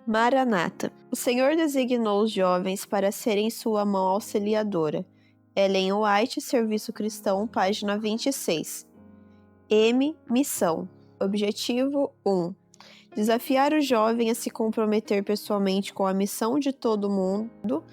Maranata. O Senhor designou os jovens para serem sua mão auxiliadora. Ellen White, Serviço Cristão, página 26. Missão. Objetivo 1. Desafiar o jovem a se comprometer pessoalmente com a missão de todo mundo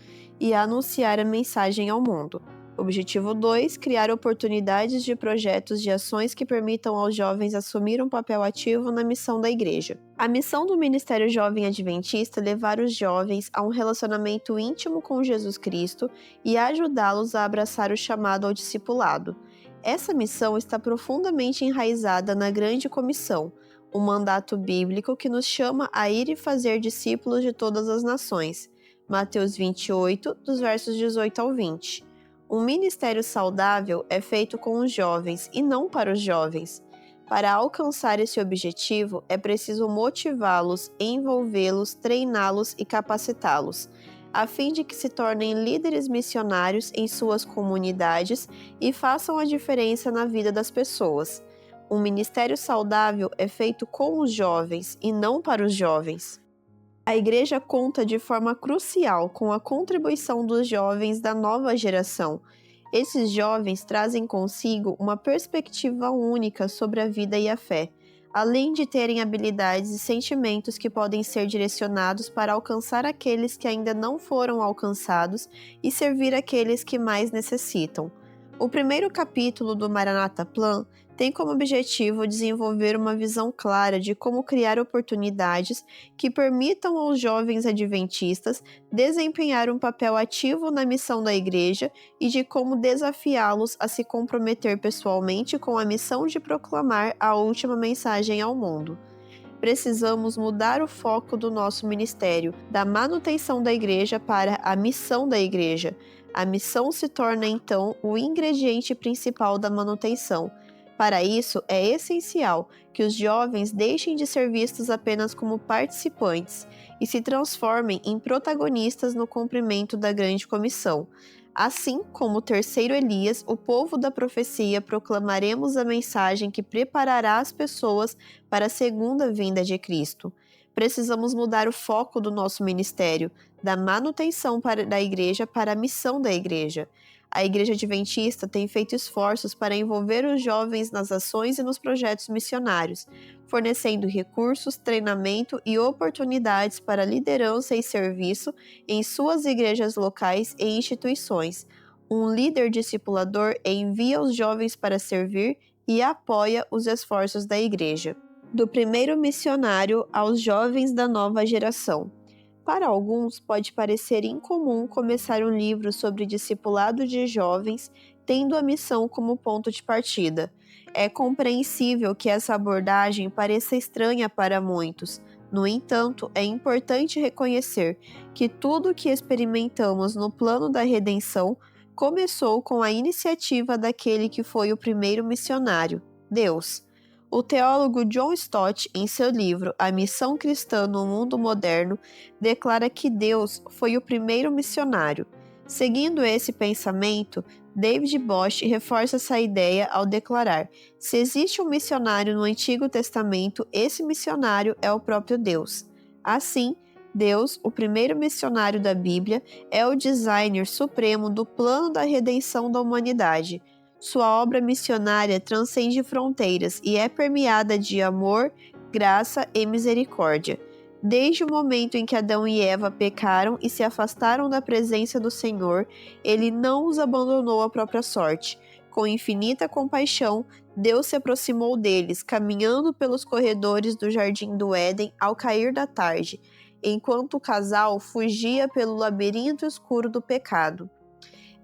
e a anunciar a mensagem ao mundo. Objetivo 2. Criar oportunidades de projetos de ações que permitam aos jovens assumir um papel ativo na missão da Igreja. A missão do Ministério Jovem Adventista é levar os jovens a um relacionamento íntimo com Jesus Cristo e ajudá-los a abraçar o chamado ao discipulado. Essa missão está profundamente enraizada na Grande Comissão, um mandato bíblico que nos chama a ir e fazer discípulos de todas as nações. Mateus 28, dos versos 18 ao 20. Um ministério saudável é feito com os jovens e não para os jovens. Para alcançar esse objetivo, é preciso motivá-los, envolvê-los, treiná-los e capacitá-los, a fim de que se tornem líderes missionários em suas comunidades e façam a diferença na vida das pessoas. Um ministério saudável é feito com os jovens e não para os jovens. A Igreja conta de forma crucial com a contribuição dos jovens da nova geração. Esses jovens trazem consigo uma perspectiva única sobre a vida e a fé, além de terem habilidades e sentimentos que podem ser direcionados para alcançar aqueles que ainda não foram alcançados e servir aqueles que mais necessitam. O primeiro capítulo do Maranata Plan tem como objetivo desenvolver uma visão clara de como criar oportunidades que permitam aos jovens adventistas desempenhar um papel ativo na missão da Igreja e de como desafiá-los a se comprometer pessoalmente com a missão de proclamar a última mensagem ao mundo. Precisamos mudar o foco do nosso ministério, da manutenção da Igreja para a missão da Igreja. A missão se torna, então, o ingrediente principal da manutenção. Para isso, é essencial que os jovens deixem de ser vistos apenas como participantes e se transformem em protagonistas no cumprimento da Grande Comissão. Assim como o terceiro Elias, o povo da profecia, proclamaremos a mensagem que preparará as pessoas para a segunda vinda de Cristo. Precisamos mudar o foco do nosso ministério, da manutenção da Igreja para a missão da Igreja. A Igreja Adventista tem feito esforços para envolver os jovens nas ações e nos projetos missionários, fornecendo recursos, treinamento e oportunidades para liderança e serviço em suas igrejas locais e instituições. Um líder discipulador envia os jovens para servir e apoia os esforços da Igreja. Do primeiro missionário aos jovens da nova geração. Para alguns, pode parecer incomum começar um livro sobre discipulado de jovens, tendo a missão como ponto de partida. É compreensível que essa abordagem pareça estranha para muitos. No entanto, é importante reconhecer que tudo o que experimentamos no plano da redenção começou com a iniciativa daquele que foi o primeiro missionário, Deus. O teólogo John Stott, em seu livro A Missão Cristã no Mundo Moderno, declara que Deus foi o primeiro missionário. Seguindo esse pensamento, David Bosch reforça essa ideia ao declarar: se existe um missionário no Antigo Testamento, esse missionário é o próprio Deus. Assim, Deus, o primeiro missionário da Bíblia, é o designer supremo do plano da redenção da humanidade. Sua obra missionária transcende fronteiras e é permeada de amor, graça e misericórdia. Desde o momento em que Adão e Eva pecaram e se afastaram da presença do Senhor, ele não os abandonou à própria sorte. Com infinita compaixão, Deus se aproximou deles, caminhando pelos corredores do jardim do Éden ao cair da tarde, enquanto o casal fugia pelo labirinto escuro do pecado.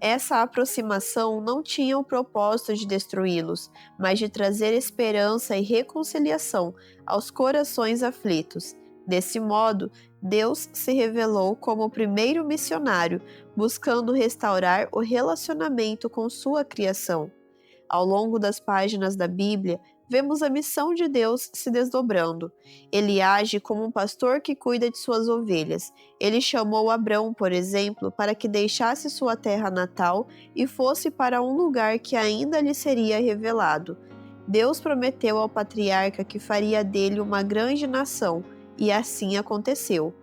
Essa aproximação não tinha o propósito de destruí-los, mas de trazer esperança e reconciliação aos corações aflitos. Desse modo, Deus se revelou como o primeiro missionário, buscando restaurar o relacionamento com sua criação. Ao longo das páginas da Bíblia, vemos a missão de Deus se desdobrando. Ele age como um pastor que cuida de suas ovelhas. Ele chamou Abrão, por exemplo, para que deixasse sua terra natal e fosse para um lugar que ainda lhe seria revelado. Deus prometeu ao patriarca que faria dele uma grande nação, e assim aconteceu.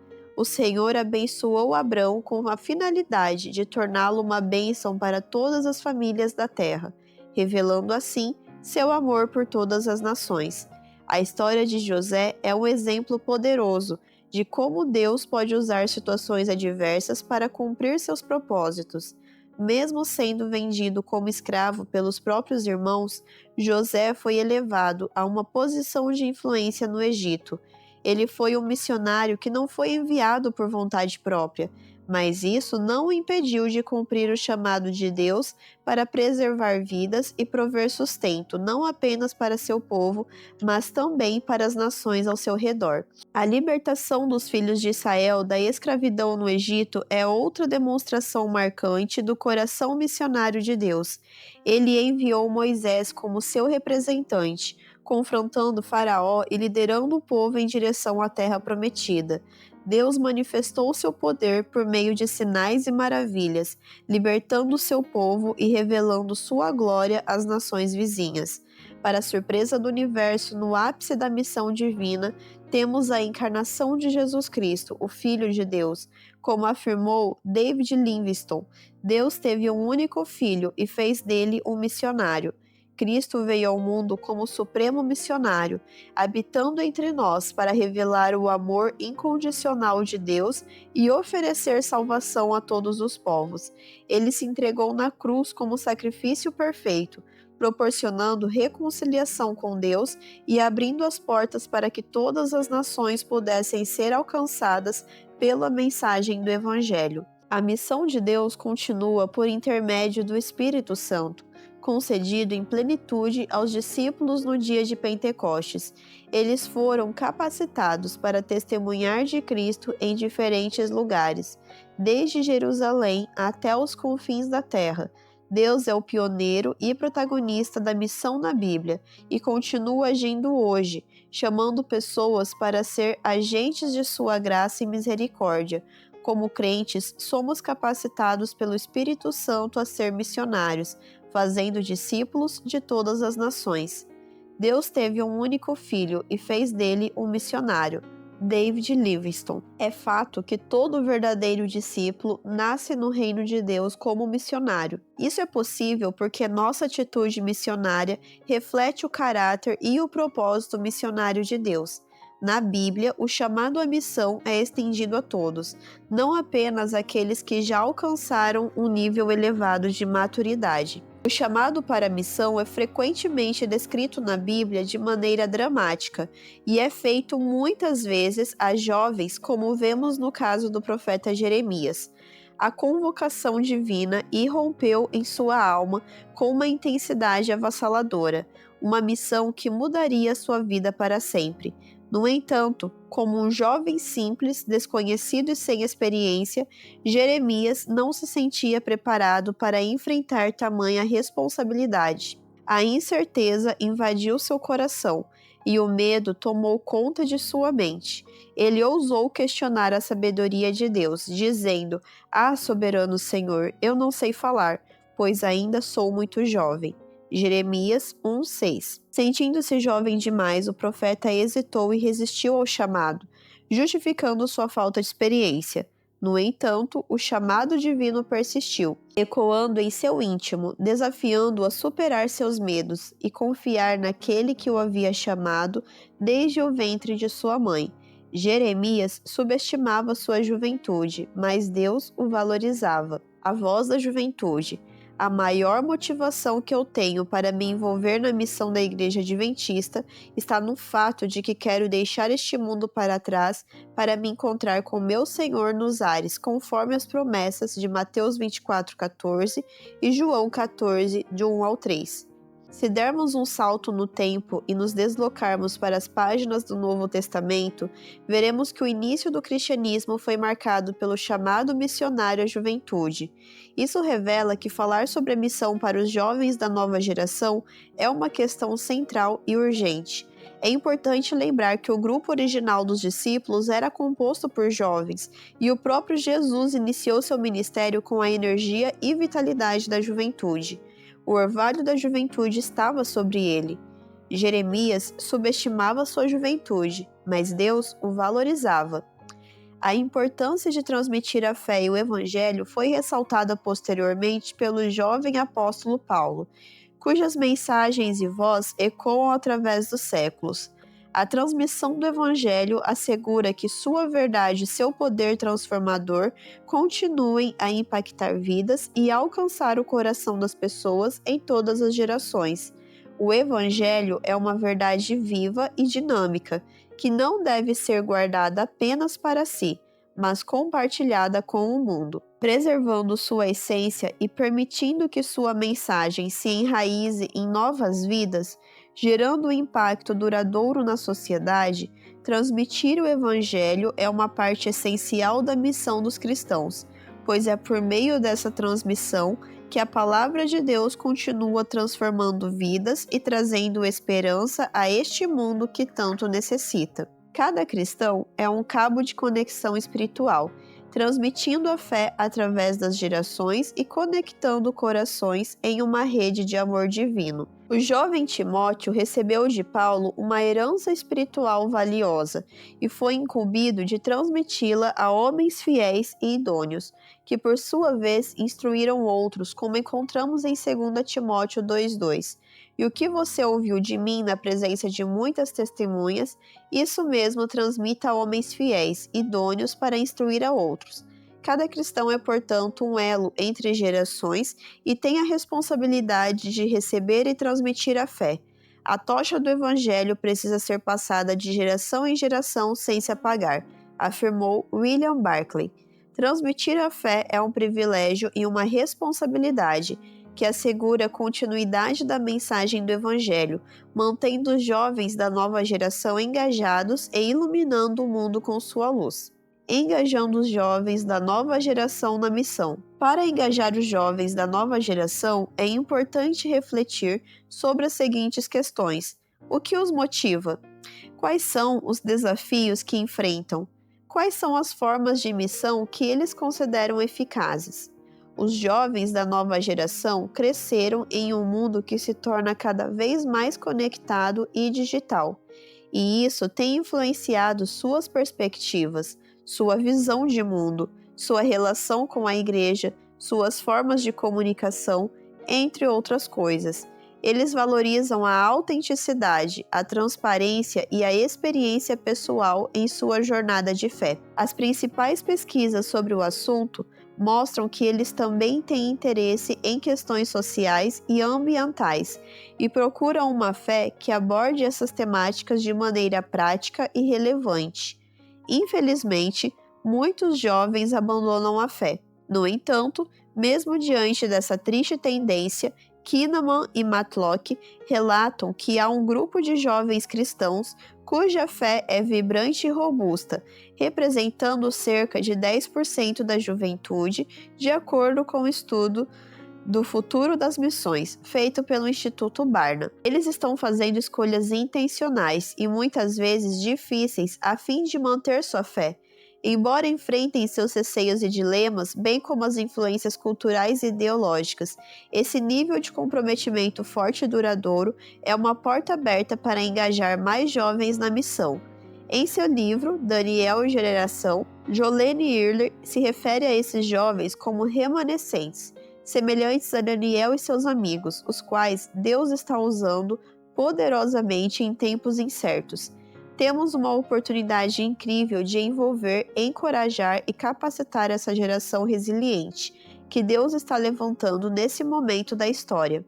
O Senhor abençoou Abrão com a finalidade de torná-lo uma bênção para todas as famílias da terra, revelando assim seu amor por todas as nações. A história de José é um exemplo poderoso de como Deus pode usar situações adversas para cumprir seus propósitos. Mesmo sendo vendido como escravo pelos próprios irmãos, José foi elevado a uma posição de influência no Egito. Ele foi um missionário que não foi enviado por vontade própria, mas isso não o impediu de cumprir o chamado de Deus para preservar vidas e prover sustento, não apenas para seu povo, mas também para as nações ao seu redor. A libertação dos filhos de Israel da escravidão no Egito é outra demonstração marcante do coração missionário de Deus. Ele enviou Moisés como seu representante, confrontando Faraó e liderando o povo em direção à terra prometida. Deus manifestou seu poder por meio de sinais e maravilhas, libertando seu povo e revelando sua glória às nações vizinhas. Para a surpresa do universo, no ápice da missão divina, temos a encarnação de Jesus Cristo, o Filho de Deus. Como afirmou David Livingstone, Deus teve um único filho e fez dele um missionário. Cristo veio ao mundo como supremo missionário, habitando entre nós para revelar o amor incondicional de Deus e oferecer salvação a todos os povos. Ele se entregou na cruz como sacrifício perfeito, proporcionando reconciliação com Deus e abrindo as portas para que todas as nações pudessem ser alcançadas pela mensagem do Evangelho. A missão de Deus continua por intermédio do Espírito Santo, concedido em plenitude aos discípulos no dia de Pentecostes. Eles foram capacitados para testemunhar de Cristo em diferentes lugares, desde Jerusalém até os confins da terra. Deus é o pioneiro e protagonista da missão na Bíblia e continua agindo hoje, chamando pessoas para ser agentes de sua graça e misericórdia. Como crentes, somos capacitados pelo Espírito Santo a ser missionários, fazendo discípulos de todas as nações. Deus teve um único filho e fez dele um missionário. David Livingstone. É fato que todo verdadeiro discípulo nasce no reino de Deus como missionário. Isso é possível porque nossa atitude missionária reflete o caráter e o propósito missionário de Deus. Na Bíblia, o chamado à missão é estendido a todos, não apenas àqueles que já alcançaram um nível elevado de maturidade. O chamado para a missão é frequentemente descrito na Bíblia de maneira dramática e é feito muitas vezes a jovens, como vemos no caso do profeta Jeremias. A convocação divina irrompeu em sua alma com uma intensidade avassaladora, uma missão que mudaria sua vida para sempre. No entanto, como um jovem simples, desconhecido e sem experiência, Jeremias não se sentia preparado para enfrentar tamanha responsabilidade. A incerteza invadiu seu coração e o medo tomou conta de sua mente. Ele ousou questionar a sabedoria de Deus, dizendo: "Ah, soberano Senhor, eu não sei falar, pois ainda sou muito jovem." Jeremias 1:6. Sentindo-se jovem demais, o profeta hesitou e resistiu ao chamado, justificando sua falta de experiência. No entanto, o chamado divino persistiu, ecoando em seu íntimo, desafiando-o a superar seus medos e confiar naquele que o havia chamado desde o ventre de sua mãe. Jeremias subestimava sua juventude, mas Deus o valorizava. A voz da juventude. A maior motivação que eu tenho para me envolver na missão da Igreja Adventista está no fato de que quero deixar este mundo para trás para me encontrar com meu Senhor nos ares, conforme as promessas de Mateus 24:14 e João 14, de 1 ao 3. Se dermos um salto no tempo e nos deslocarmos para as páginas do Novo Testamento, veremos que o início do cristianismo foi marcado pelo chamado missionário à juventude. Isso revela que falar sobre a missão para os jovens da nova geração é uma questão central e urgente. É importante lembrar que o grupo original dos discípulos era composto por jovens, e o próprio Jesus iniciou seu ministério com a energia e vitalidade da juventude. O orvalho da juventude estava sobre ele. Jeremias subestimava sua juventude, mas Deus o valorizava. A importância de transmitir a fé e o Evangelho foi ressaltada posteriormente pelo jovem apóstolo Paulo, cujas mensagens e voz ecoam através dos séculos. A transmissão do Evangelho assegura que sua verdade e seu poder transformador continuem a impactar vidas e alcançar o coração das pessoas em todas as gerações. O Evangelho é uma verdade viva e dinâmica, que não deve ser guardada apenas para si, mas compartilhada com o mundo, preservando sua essência e permitindo que sua mensagem se enraize em novas vidas, gerando um impacto duradouro na sociedade. Transmitir o Evangelho é uma parte essencial da missão dos cristãos, pois é por meio dessa transmissão que a palavra de Deus continua transformando vidas e trazendo esperança a este mundo que tanto necessita. Cada cristão é um cabo de conexão espiritual, transmitindo a fé através das gerações e conectando corações em uma rede de amor divino. O jovem Timóteo recebeu de Paulo uma herança espiritual valiosa e foi incumbido de transmiti-la a homens fiéis e idôneos, que por sua vez instruíram outros, como encontramos em 2 Timóteo 2:2. E o que você ouviu de mim na presença de muitas testemunhas, isso mesmo transmita a homens fiéis, idôneos para instruir a outros. Cada cristão é, portanto, um elo entre gerações e tem a responsabilidade de receber e transmitir a fé. A tocha do Evangelho precisa ser passada de geração em geração sem se apagar, afirmou William Barclay. Transmitir a fé é um privilégio e uma responsabilidade que assegura a continuidade da mensagem do Evangelho, mantendo os jovens da nova geração engajados e iluminando o mundo com sua luz. Engajando os jovens da nova geração na missão. Para engajar os jovens da nova geração, é importante refletir sobre as seguintes questões: o que os motiva? Quais são os desafios que enfrentam? Quais são as formas de missão que eles consideram eficazes? Os jovens da nova geração cresceram em um mundo que se torna cada vez mais conectado e digital, e isso tem influenciado suas perspectivas, sua visão de mundo, sua relação com a igreja, suas formas de comunicação, entre outras coisas. Eles valorizam a autenticidade, a transparência e a experiência pessoal em sua jornada de fé. As principais pesquisas sobre o assunto mostram que eles também têm interesse em questões sociais e ambientais e procuram uma fé que aborde essas temáticas de maneira prática e relevante. Infelizmente, muitos jovens abandonam a fé. No entanto, mesmo diante dessa triste tendência, Kinnaman e Matlock relatam que há um grupo de jovens cristãos cuja fé é vibrante e robusta, representando cerca de 10% da juventude, de acordo com o estudo do futuro das missões, feito pelo Instituto Barna. Eles estão fazendo escolhas intencionais e muitas vezes difíceis a fim de manter sua fé. Embora enfrentem seus receios e dilemas, bem como as influências culturais e ideológicas, esse nível de comprometimento forte e duradouro é uma porta aberta para engajar mais jovens na missão. Em seu livro, Daniel e Geração, Jolene Earler se refere a esses jovens como remanescentes, semelhantes a Daniel e seus amigos, os quais Deus está usando poderosamente em tempos incertos. Temos uma oportunidade incrível de envolver, encorajar e capacitar essa geração resiliente, que Deus está levantando nesse momento da história.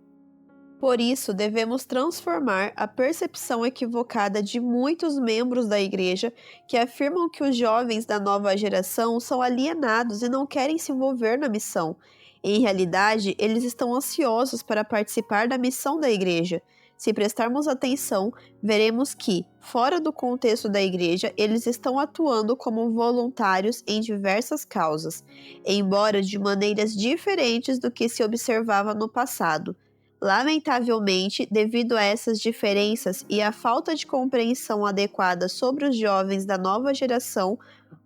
Por isso, devemos transformar a percepção equivocada de muitos membros da igreja que afirmam que os jovens da nova geração são alienados e não querem se envolver na missão. Em realidade, eles estão ansiosos para participar da missão da igreja. Se prestarmos atenção, veremos que, fora do contexto da igreja, eles estão atuando como voluntários em diversas causas, embora de maneiras diferentes do que se observava no passado. Lamentavelmente, devido a essas diferenças e à falta de compreensão adequada sobre os jovens da nova geração,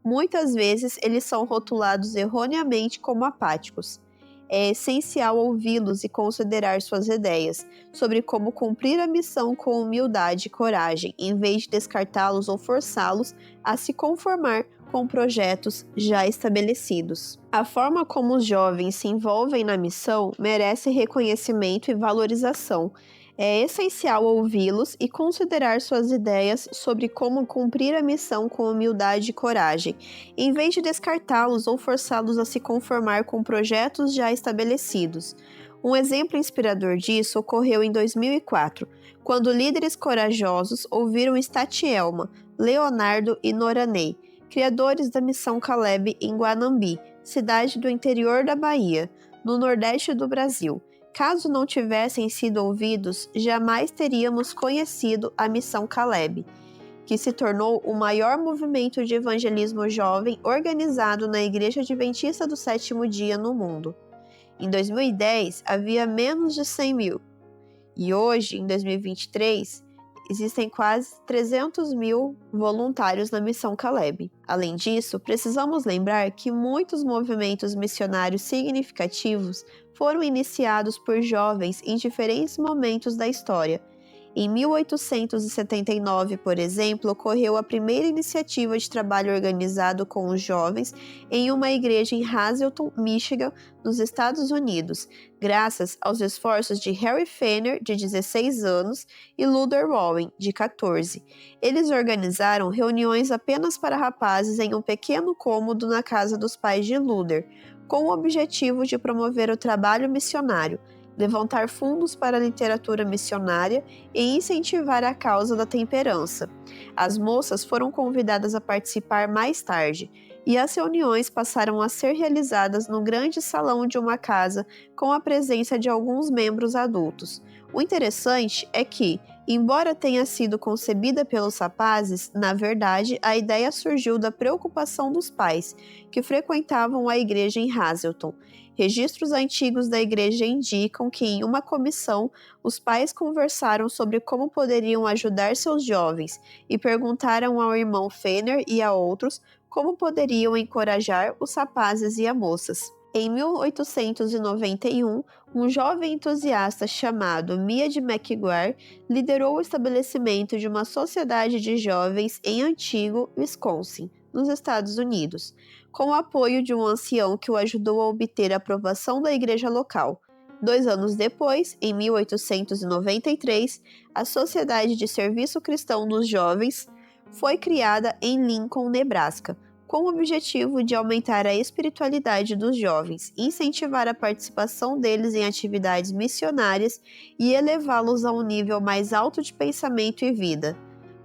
muitas vezes eles são rotulados erroneamente como apáticos. É essencial ouvi-los e considerar suas ideias sobre como cumprir a missão com humildade e coragem, em vez de descartá-los ou forçá-los a se conformar com projetos já estabelecidos. A forma como os jovens se envolvem na missão merece reconhecimento e valorização. É essencial ouvi-los e considerar suas ideias sobre como cumprir a missão com humildade e coragem, em vez de descartá-los ou forçá-los a se conformar com projetos já estabelecidos. Um exemplo inspirador disso ocorreu em 2004, quando líderes corajosos ouviram Statielma, Leonardo e Noraney, criadores da Missão Caleb em Guanambi, cidade do interior da Bahia, no nordeste do Brasil. Caso não tivessem sido ouvidos, jamais teríamos conhecido a Missão Caleb, que se tornou o maior movimento de evangelismo jovem organizado na Igreja Adventista do Sétimo Dia no mundo. Em 2010, havia menos de 100 mil, e hoje, em 2023, existem quase 300 mil voluntários na Missão Caleb. Além disso, precisamos lembrar que muitos movimentos missionários significativos foram iniciados por jovens em diferentes momentos da história. Em 1879, por exemplo, ocorreu a primeira iniciativa de trabalho organizado com os jovens em uma igreja em Hazleton, Michigan, nos Estados Unidos, graças aos esforços de Harry Fenner, de 16 anos, e Luther Owen, de 14. Eles organizaram reuniões apenas para rapazes em um pequeno cômodo na casa dos pais de Luther, com o objetivo de promover o trabalho missionário, levantar fundos para a literatura missionária e incentivar a causa da temperança. As moças foram convidadas a participar mais tarde, e as reuniões passaram a ser realizadas no grande salão de uma casa com a presença de alguns membros adultos. O interessante é que, embora tenha sido concebida pelos rapazes, na verdade, a ideia surgiu da preocupação dos pais, que frequentavam a igreja em Hazleton. Registros antigos da igreja indicam que, em uma comissão, os pais conversaram sobre como poderiam ajudar seus jovens e perguntaram ao irmão Fenner e a outros como poderiam encorajar os rapazes e as moças. Em 1891, um jovem entusiasta chamado Mead McGuire liderou o estabelecimento de uma sociedade de jovens em Antigo, Wisconsin, nos Estados Unidos, com o apoio de um ancião que o ajudou a obter a aprovação da igreja local. 2 anos depois, em 1893, a Sociedade de Serviço Cristão dos Jovens foi criada em Lincoln, Nebraska, com o objetivo de aumentar a espiritualidade dos jovens, incentivar a participação deles em atividades missionárias e elevá-los a um nível mais alto de pensamento e vida.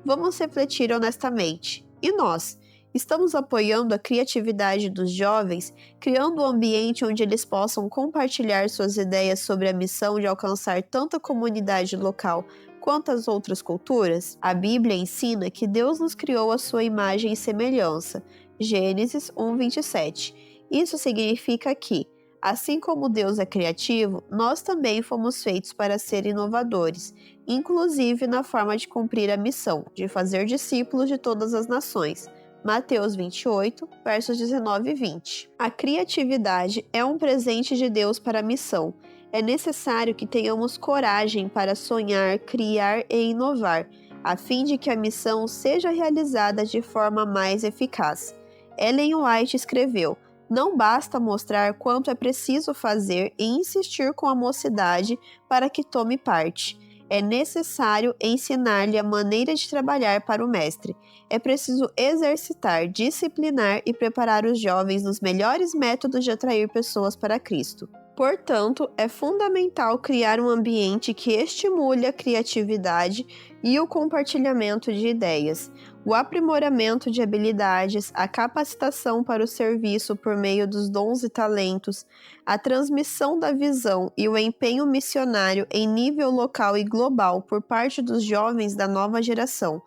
Vamos refletir honestamente. E nós? Estamos apoiando a criatividade dos jovens, criando um ambiente onde eles possam compartilhar suas ideias sobre a missão de alcançar tanto a comunidade local quanto as outras culturas? A Bíblia ensina que Deus nos criou à sua imagem e semelhança. Gênesis 1:27. Isso significa que, assim como Deus é criativo, nós também fomos feitos para ser inovadores, inclusive na forma de cumprir a missão, de fazer discípulos de todas as nações. Mateus 28, versos 19 e 20. A criatividade é um presente de Deus para a missão. É necessário que tenhamos coragem para sonhar, criar e inovar, a fim de que a missão seja realizada de forma mais eficaz. Ellen White escreveu: "Não basta mostrar quanto é preciso fazer e insistir com a mocidade para que tome parte. É necessário ensinar-lhe a maneira de trabalhar para o mestre. É preciso exercitar, disciplinar e preparar os jovens nos melhores métodos de atrair pessoas para Cristo. Portanto, é fundamental criar um ambiente que estimule a criatividade e o compartilhamento de ideias, o aprimoramento de habilidades, a capacitação para o serviço por meio dos dons e talentos, a transmissão da visão e o empenho missionário em nível local e global por parte dos jovens da nova geração.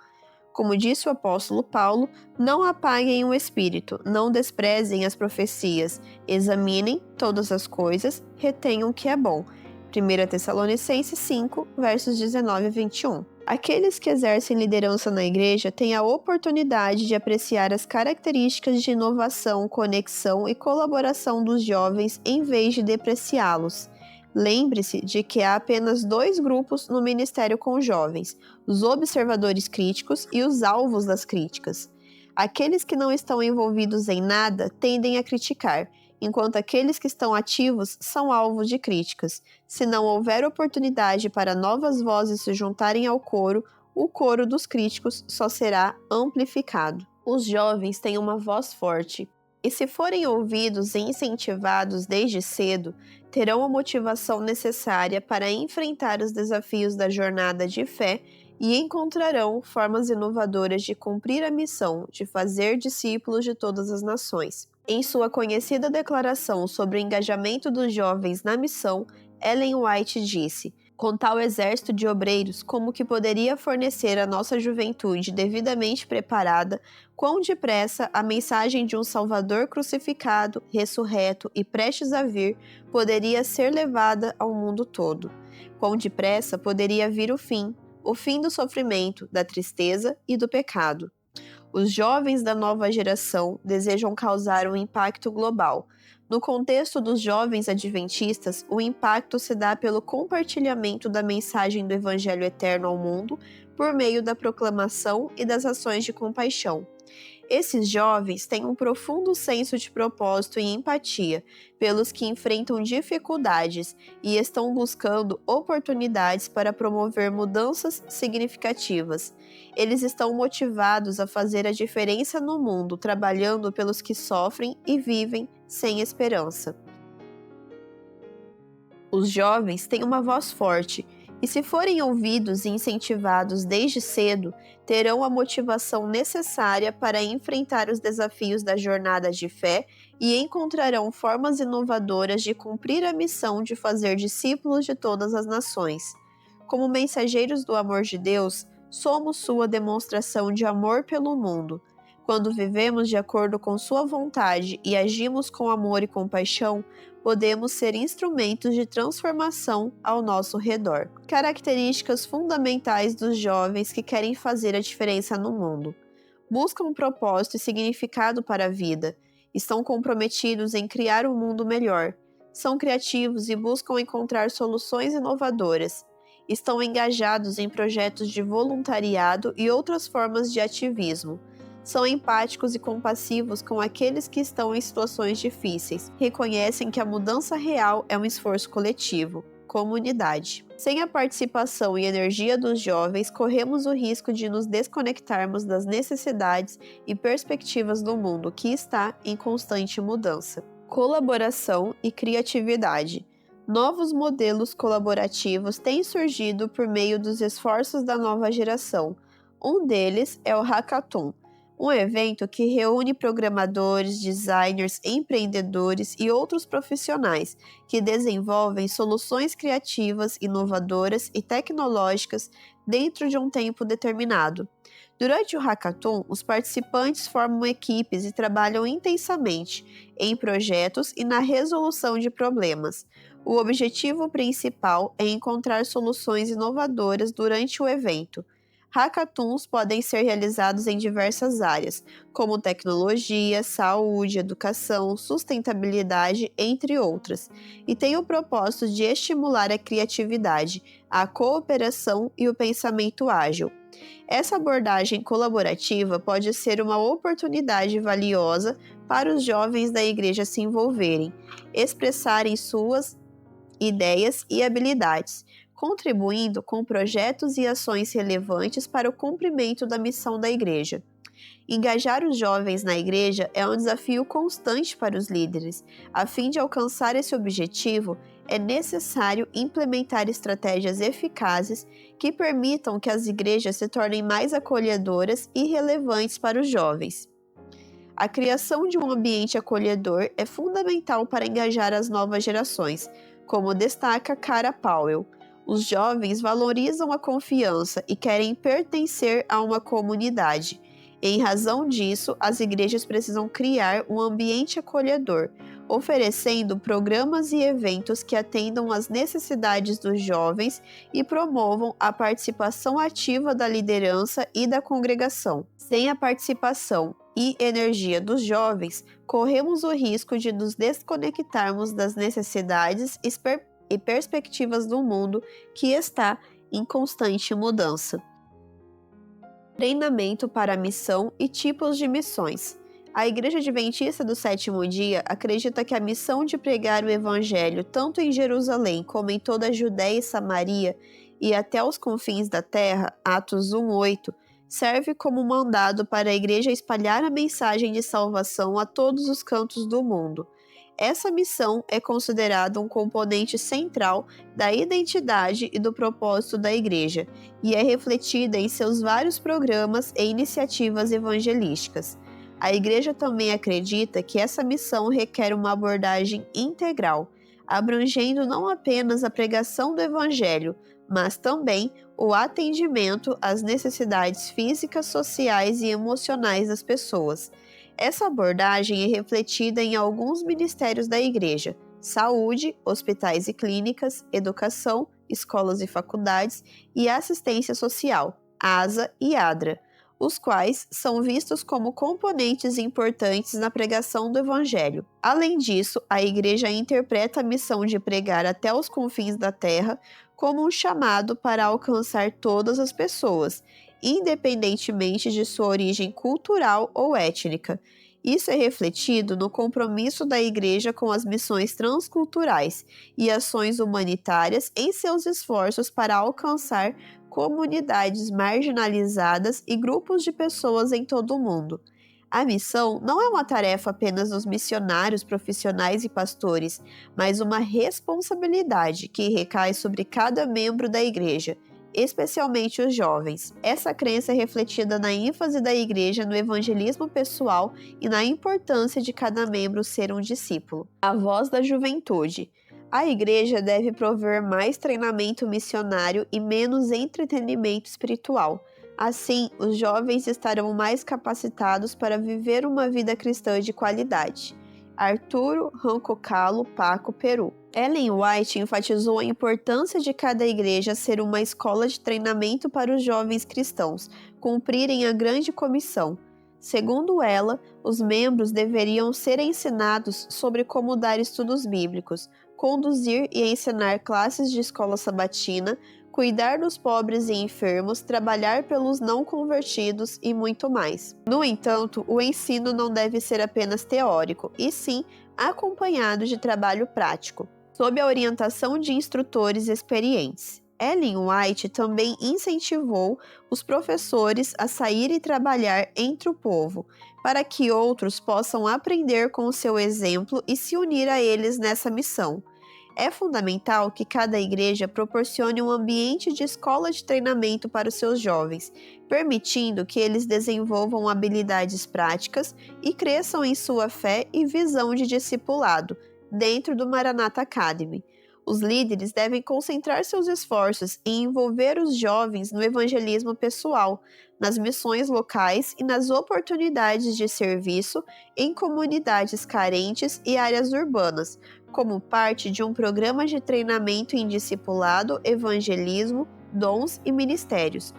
Como disse o apóstolo Paulo, não apaguem o espírito, não desprezem as profecias, examinem todas as coisas, retenham o que é bom." 1 Tessalonicenses 5, versos 19 a 21. Aqueles que exercem liderança na igreja têm a oportunidade de apreciar as características de inovação, conexão e colaboração dos jovens em vez de depreciá-los. Lembre-se de que há apenas 2 grupos no ministério com jovens: os observadores críticos e os alvos das críticas. Aqueles que não estão envolvidos em nada tendem a criticar, enquanto aqueles que estão ativos são alvos de críticas. Se não houver oportunidade para novas vozes se juntarem ao coro, o coro dos críticos só será amplificado. Os jovens têm uma voz forte, e se forem ouvidos e incentivados desde cedo, terão a motivação necessária para enfrentar os desafios da jornada de fé e encontrarão formas inovadoras de cumprir a missão de fazer discípulos de todas as nações. Em sua conhecida declaração sobre o engajamento dos jovens na missão, Ellen White disse: "Com tal exército de obreiros, como que poderia fornecer à nossa juventude devidamente preparada, quão depressa a mensagem de um Salvador crucificado, ressurreto e prestes a vir poderia ser levada ao mundo todo? Quão depressa poderia vir o fim do sofrimento, da tristeza e do pecado?" Os jovens da nova geração desejam causar um impacto global. No contexto dos jovens adventistas, o impacto se dá pelo compartilhamento da mensagem do Evangelho eterno ao mundo por meio da proclamação e das ações de compaixão. Esses jovens têm um profundo senso de propósito e empatia pelos que enfrentam dificuldades e estão buscando oportunidades para promover mudanças significativas. Eles estão motivados a fazer a diferença no mundo, trabalhando pelos que sofrem e vivem sem esperança. Os jovens têm uma voz forte e, se forem ouvidos e incentivados desde cedo, terão a motivação necessária para enfrentar os desafios da jornada de fé e encontrarão formas inovadoras de cumprir a missão de fazer discípulos de todas as nações. Como mensageiros do amor de Deus, somos sua demonstração de amor pelo mundo. Quando vivemos de acordo com sua vontade e agimos com amor e compaixão, podemos ser instrumentos de transformação ao nosso redor. Características fundamentais dos jovens que querem fazer a diferença no mundo: buscam um propósito e significado para a vida, estão comprometidos em criar um mundo melhor, são criativos e buscam encontrar soluções inovadoras, estão engajados em projetos de voluntariado e outras formas de ativismo. São empáticos e compassivos com aqueles que estão em situações difíceis. Reconhecem que a mudança real é um esforço coletivo. Comunidade. Sem a participação e energia dos jovens, corremos o risco de nos desconectarmos das necessidades e perspectivas do mundo que está em constante mudança. Colaboração e criatividade. Novos modelos colaborativos têm surgido por meio dos esforços da nova geração. Um deles é o Hackathon, um evento que reúne programadores, designers, empreendedores e outros profissionais que desenvolvem soluções criativas, inovadoras e tecnológicas dentro de um tempo determinado. Durante o hackathon, os participantes formam equipes e trabalham intensamente em projetos e na resolução de problemas. O objetivo principal é encontrar soluções inovadoras durante o evento. Hackathons podem ser realizados em diversas áreas, como tecnologia, saúde, educação, sustentabilidade, entre outras, e têm o propósito de estimular a criatividade, a cooperação e o pensamento ágil. Essa abordagem colaborativa pode ser uma oportunidade valiosa para os jovens da igreja se envolverem, expressarem suas ideias e habilidades, contribuindo com projetos e ações relevantes para o cumprimento da missão da igreja. Engajar os jovens na igreja é um desafio constante para os líderes. A fim de alcançar esse objetivo, é necessário implementar estratégias eficazes que permitam que as igrejas se tornem mais acolhedoras e relevantes para os jovens. A criação de um ambiente acolhedor é fundamental para engajar as novas gerações, como destaca Cara Powell. Os jovens valorizam a confiança e querem pertencer a uma comunidade. Em razão disso, as igrejas precisam criar um ambiente acolhedor, oferecendo programas e eventos que atendam às necessidades dos jovens e promovam a participação ativa da liderança e da congregação. Sem a participação e energia dos jovens, corremos o risco de nos desconectarmos das necessidades e perspectivas do mundo que está em constante mudança. Treinamento para a missão e tipos de missões. A Igreja Adventista do Sétimo Dia acredita que a missão de pregar o Evangelho tanto em Jerusalém como em toda a Judéia e Samaria e até os confins da terra, Atos 1:8, serve como mandado para a Igreja espalhar a mensagem de salvação a todos os cantos do mundo. Essa missão é considerada um componente central da identidade e do propósito da Igreja e é refletida em seus vários programas e iniciativas evangelísticas. A Igreja também acredita que essa missão requer uma abordagem integral, abrangendo não apenas a pregação do Evangelho, mas também o atendimento às necessidades físicas, sociais e emocionais das pessoas. Essa abordagem é refletida em alguns ministérios da Igreja: saúde, hospitais e clínicas, educação, escolas e faculdades e assistência social, ASA e ADRA, os quais são vistos como componentes importantes na pregação do Evangelho. Além disso, a Igreja interpreta a missão de pregar até os confins da terra como um chamado para alcançar todas as pessoas, independentemente de sua origem cultural ou étnica. Isso é refletido no compromisso da Igreja com as missões transculturais e ações humanitárias em seus esforços para alcançar comunidades marginalizadas e grupos de pessoas em todo o mundo. A missão não é uma tarefa apenas dos missionários profissionais e pastores, mas uma responsabilidade que recai sobre cada membro da Igreja, especialmente os jovens. Essa crença é refletida na ênfase da Igreja no evangelismo pessoal e na importância de cada membro ser um discípulo. A voz da juventude. A Igreja deve prover mais treinamento missionário e menos entretenimento espiritual. Assim, os jovens estarão mais capacitados para viver uma vida cristã de qualidade. Arturo Rancocalo Paco, Peru. Ellen White enfatizou a importância de cada igreja ser uma escola de treinamento para os jovens cristãos cumprirem a grande comissão. Segundo ela, os membros deveriam ser ensinados sobre como dar estudos bíblicos, conduzir e ensinar classes de escola sabatina, cuidar dos pobres e enfermos, trabalhar pelos não convertidos e muito mais. No entanto, o ensino não deve ser apenas teórico, e sim acompanhado de trabalho prático, sob a orientação de instrutores experientes. Ellen White também incentivou os professores a sair e trabalhar entre o povo, para que outros possam aprender com o seu exemplo e se unir a eles nessa missão. É fundamental que cada igreja proporcione um ambiente de escola de treinamento para os seus jovens, permitindo que eles desenvolvam habilidades práticas e cresçam em sua fé e visão de discipulado, dentro do Maranatha Academy. Os líderes devem concentrar seus esforços em envolver os jovens no evangelismo pessoal, nas missões locais e nas oportunidades de serviço em comunidades carentes e áreas urbanas, como parte de um programa de treinamento em discipulado, evangelismo, dons e ministérios.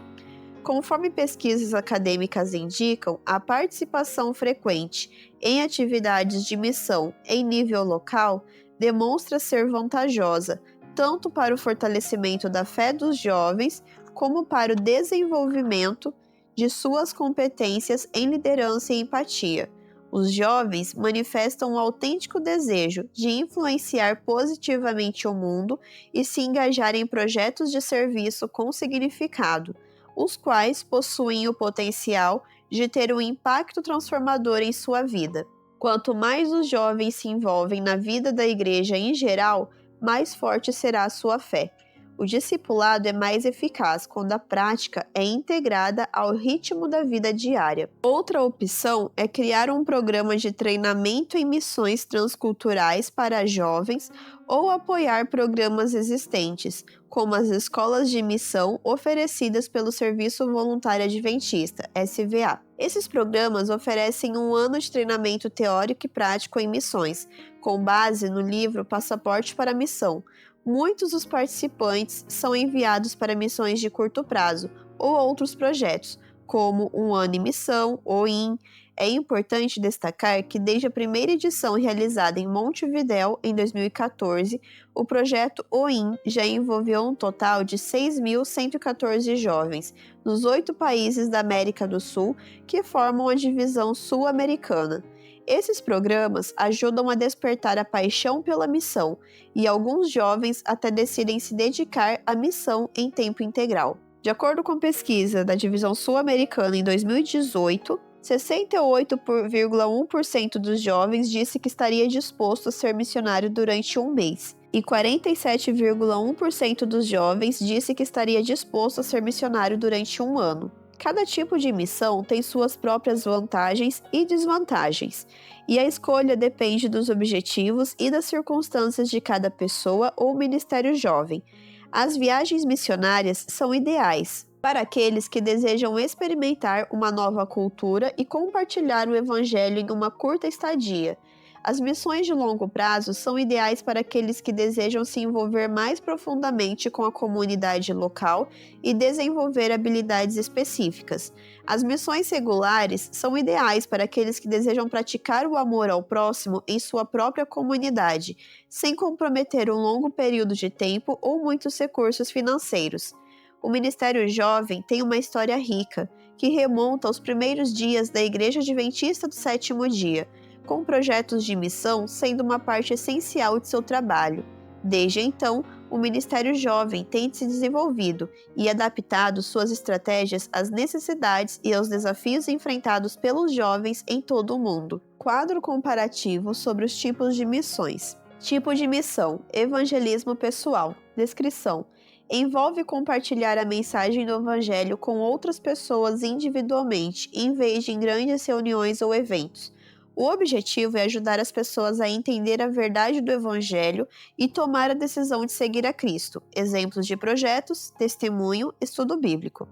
Conforme pesquisas acadêmicas indicam, a participação frequente em atividades de missão em nível local demonstra ser vantajosa, tanto para o fortalecimento da fé dos jovens, como para o desenvolvimento de suas competências em liderança e empatia. Os jovens manifestam um autêntico desejo de influenciar positivamente o mundo e se engajar em projetos de serviço com significado, os quais possuem o potencial de ter um impacto transformador em sua vida. Quanto mais os jovens se envolvem na vida da igreja em geral, mais forte será a sua fé. O discipulado é mais eficaz quando a prática é integrada ao ritmo da vida diária. Outra opção é criar um programa de treinamento em missões transculturais para jovens ou apoiar programas existentes, como as escolas de missão oferecidas pelo Serviço Voluntário Adventista, SVA. Esses programas oferecem um ano de treinamento teórico e prático em missões, com base no livro Passaporte para a Missão. Muitos dos participantes são enviados para missões de curto prazo ou outros projetos, como Um Ano em Missão, OIM. É importante destacar que desde a primeira edição realizada em Montevidéu, em 2014, o projeto OIM já envolveu um total de 6.114 jovens, nos 8 países da América do Sul, que formam a divisão sul-americana. Esses programas ajudam a despertar a paixão pela missão, e alguns jovens até decidem se dedicar à missão em tempo integral. De acordo com pesquisa da Divisão Sul-Americana em 2018, 68,1% dos jovens disse que estaria disposto a ser missionário durante um mês, e 47,1% dos jovens disse que estaria disposto a ser missionário durante um ano. Cada tipo de missão tem suas próprias vantagens e desvantagens, e a escolha depende dos objetivos e das circunstâncias de cada pessoa ou ministério jovem. As viagens missionárias são ideais para aqueles que desejam experimentar uma nova cultura e compartilhar o evangelho em uma curta estadia. As missões de longo prazo são ideais para aqueles que desejam se envolver mais profundamente com a comunidade local e desenvolver habilidades específicas. As missões regulares são ideais para aqueles que desejam praticar o amor ao próximo em sua própria comunidade, sem comprometer um longo período de tempo ou muitos recursos financeiros. O Ministério Jovem tem uma história rica, que remonta aos primeiros dias da Igreja Adventista do Sétimo Dia, com projetos de missão sendo uma parte essencial de seu trabalho. Desde então, o Ministério Jovem tem se desenvolvido e adaptado suas estratégias às necessidades e aos desafios enfrentados pelos jovens em todo o mundo. Quadro comparativo sobre os tipos de missões. Tipo de missão: evangelismo pessoal. Descrição: envolve compartilhar a mensagem do Evangelho com outras pessoas individualmente, em vez de em grandes reuniões ou eventos. O objetivo é ajudar as pessoas a entender a verdade do Evangelho e tomar a decisão de seguir a Cristo. Exemplos de projetos: testemunho, estudo bíblico.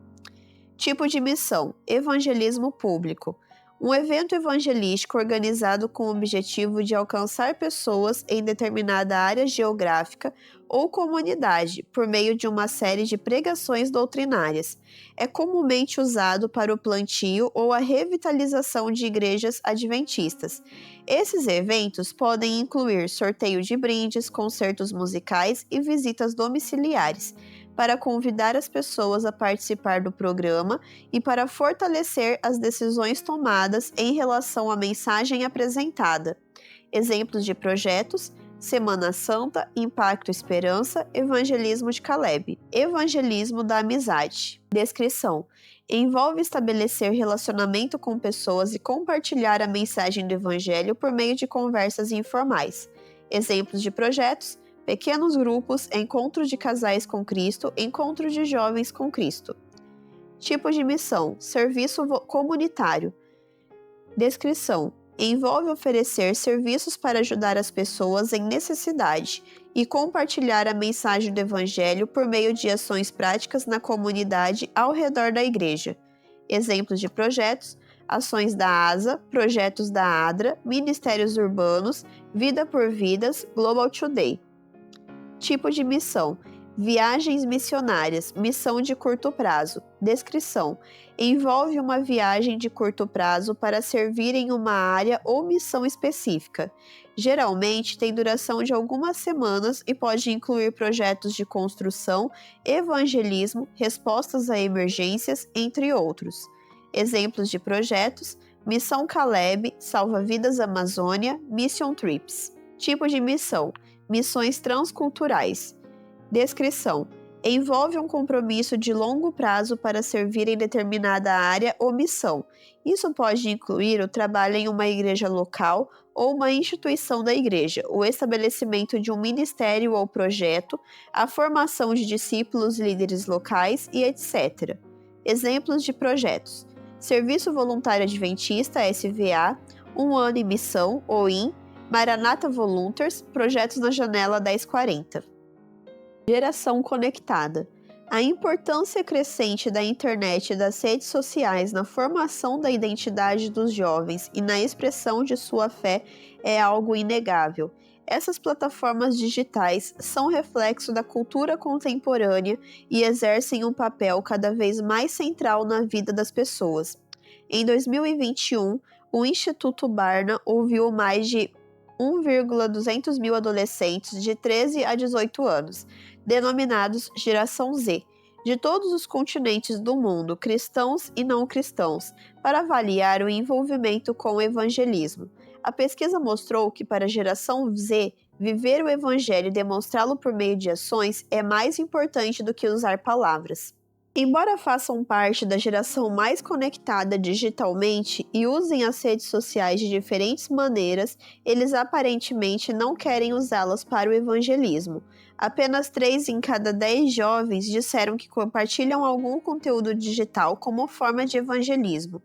Tipo de missão: evangelismo público. Um evento evangelístico organizado com o objetivo de alcançar pessoas em determinada área geográfica ou comunidade por meio de uma série de pregações doutrinárias. É comumente usado para o plantio ou a revitalização de igrejas adventistas. Esses eventos podem incluir sorteio de brindes, concertos musicais e visitas domiciliares, para convidar as pessoas a participar do programa e para fortalecer as decisões tomadas em relação à mensagem apresentada. Exemplos de projetos: Semana Santa, Impacto Esperança, Evangelismo de Caleb. Evangelismo da amizade. Descrição: envolve estabelecer relacionamento com pessoas e compartilhar a mensagem do Evangelho por meio de conversas informais. Exemplos de projetos: pequenos grupos, encontros de casais com Cristo, encontros de jovens com Cristo. Tipo de missão: serviço comunitário. Descrição: envolve oferecer serviços para ajudar as pessoas em necessidade e compartilhar a mensagem do Evangelho por meio de ações práticas na comunidade ao redor da igreja. Exemplos de projetos: ações da ASA, projetos da ADRA, ministérios urbanos, Vida por Vidas, Global Today. Tipo de missão: viagens missionárias, missão de curto prazo. Descrição: envolve uma viagem de curto prazo para servir em uma área ou missão específica. Geralmente tem duração de algumas semanas e pode incluir projetos de construção, evangelismo, respostas a emergências, entre outros. Exemplos de projetos: Missão Caleb, Salva Vidas Amazônia, Mission Trips. Tipo de missão: missões transculturais. Descrição: envolve um compromisso de longo prazo para servir em determinada área ou missão. Isso pode incluir o trabalho em uma igreja local ou uma instituição da igreja, o estabelecimento de um ministério ou projeto, a formação de discípulos e líderes locais e etc. Exemplos de projetos: Serviço Voluntário Adventista, SVA, Um Ano em Missão, OIM, Maranata Volunteers, projetos na Janela 1040. Geração conectada. A importância crescente da internet e das redes sociais na formação da identidade dos jovens e na expressão de sua fé é algo inegável. Essas plataformas digitais são reflexo da cultura contemporânea e exercem um papel cada vez mais central na vida das pessoas. Em 2021, o Instituto Barna ouviu mais de 1,200 mil adolescentes de 13 a 18 anos, denominados Geração Z, de todos os continentes do mundo, cristãos e não cristãos, para avaliar o envolvimento com o evangelismo. A pesquisa mostrou que para a Geração Z, viver o evangelho e demonstrá-lo por meio de ações é mais importante do que usar palavras. Embora façam parte da geração mais conectada digitalmente e usem as redes sociais de diferentes maneiras, eles aparentemente não querem usá-las para o evangelismo. Apenas 3 em cada 10 jovens disseram que compartilham algum conteúdo digital como forma de evangelismo.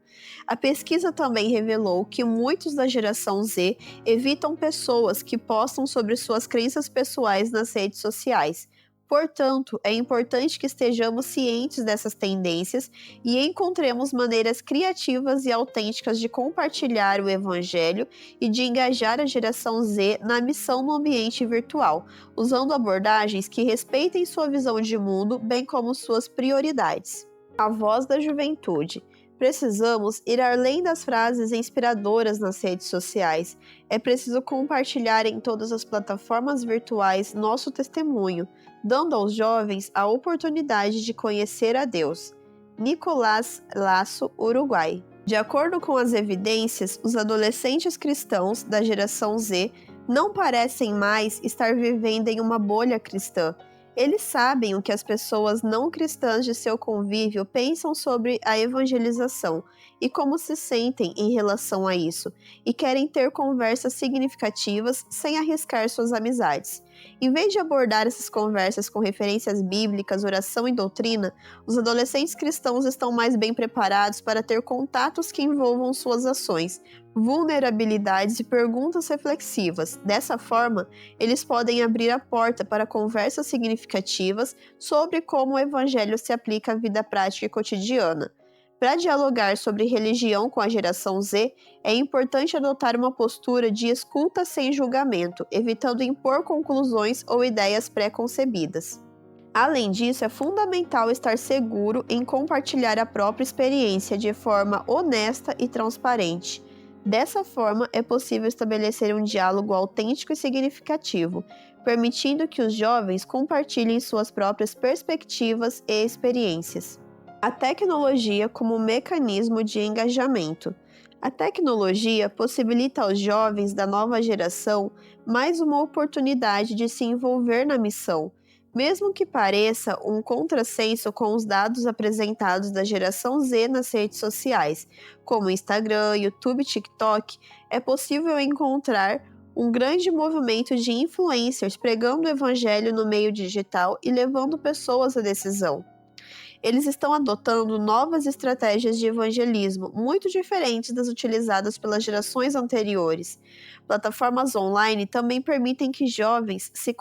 A pesquisa também revelou que muitos da geração Z evitam pessoas que postam sobre suas crenças pessoais nas redes sociais. Portanto, é importante que estejamos cientes dessas tendências e encontremos maneiras criativas e autênticas de compartilhar o Evangelho e de engajar a geração Z na missão no ambiente virtual, usando abordagens que respeitem sua visão de mundo, bem como suas prioridades. A voz da juventude. Precisamos ir além das frases inspiradoras nas redes sociais. É preciso compartilhar em todas as plataformas virtuais nosso testemunho, dando aos jovens a oportunidade de conhecer a Deus. Nicolás Lasso, Uruguai. De acordo com as evidências, os adolescentes cristãos da geração Z não parecem mais estar vivendo em uma bolha cristã. Eles sabem o que as pessoas não cristãs de seu convívio pensam sobre a evangelização e como se sentem em relação a isso, e querem ter conversas significativas sem arriscar suas amizades. Em vez de abordar essas conversas com referências bíblicas, oração e doutrina, os adolescentes cristãos estão mais bem preparados para ter contatos que envolvam suas ações, vulnerabilidades e perguntas reflexivas. Dessa forma, eles podem abrir a porta para conversas significativas sobre como o evangelho se aplica à vida prática e cotidiana. Para dialogar sobre religião com a geração Z, é importante adotar uma postura de escuta sem julgamento, evitando impor conclusões ou ideias pré-concebidas. Além disso, é fundamental estar seguro em compartilhar a própria experiência de forma honesta e transparente. Dessa forma, é possível estabelecer um diálogo autêntico e significativo, permitindo que os jovens compartilhem suas próprias perspectivas e experiências. A tecnologia como mecanismo de engajamento. A tecnologia possibilita aos jovens da nova geração mais uma oportunidade de se envolver na missão. Mesmo que pareça um contrassenso com os dados apresentados da geração Z nas redes sociais, como Instagram, YouTube e TikTok, é possível encontrar um grande movimento de influencers pregando o evangelho no meio digital e levando pessoas à decisão. Eles estão adotando novas estratégias de evangelismo, muito diferentes das utilizadas pelas gerações anteriores. Plataformas online também permitem que jovens se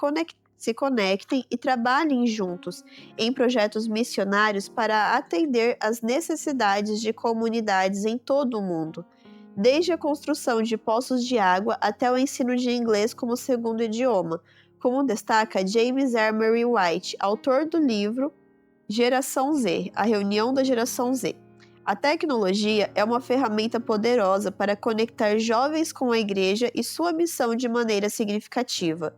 conectem e trabalhem juntos em projetos missionários para atender às necessidades de comunidades em todo o mundo, desde a construção de poços de água até o ensino de inglês como segundo idioma, como destaca James Emery White, autor do livro Geração Z, a reunião da geração Z. A tecnologia é uma ferramenta poderosa para conectar jovens com a igreja e sua missão de maneira significativa.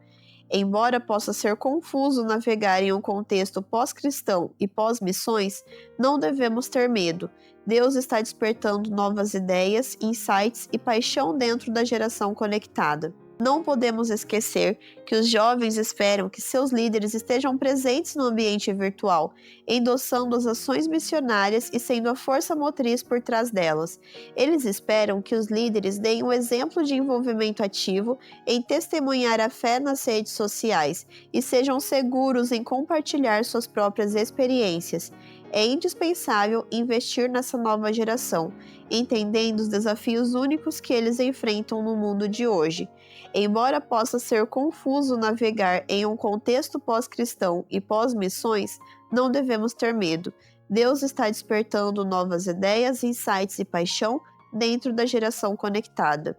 Embora possa ser confuso navegar em um contexto pós-cristão e pós-missões, não devemos ter medo. Deus está despertando novas ideias, insights e paixão dentro da geração conectada. Não podemos esquecer que os jovens esperam que seus líderes estejam presentes no ambiente virtual, endossando as ações missionárias e sendo a força motriz por trás delas. Eles esperam que os líderes deem um exemplo de envolvimento ativo em testemunhar a fé nas redes sociais e sejam seguros em compartilhar suas próprias experiências. É indispensável investir nessa nova geração, entendendo os desafios únicos que eles enfrentam no mundo de hoje. Embora possa ser confuso navegar em um contexto pós-cristão e pós-missões, não devemos ter medo. Deus está despertando novas ideias, insights e paixão dentro da geração conectada.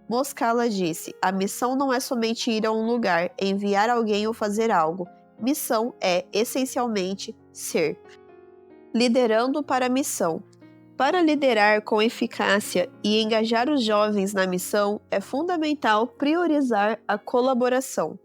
Moscala disse: a missão não é somente ir a um lugar, enviar alguém ou fazer algo. Missão é, essencialmente, ser. Liderando para a missão. Para liderar com eficácia e engajar os jovens na missão, é fundamental priorizar a colaboração.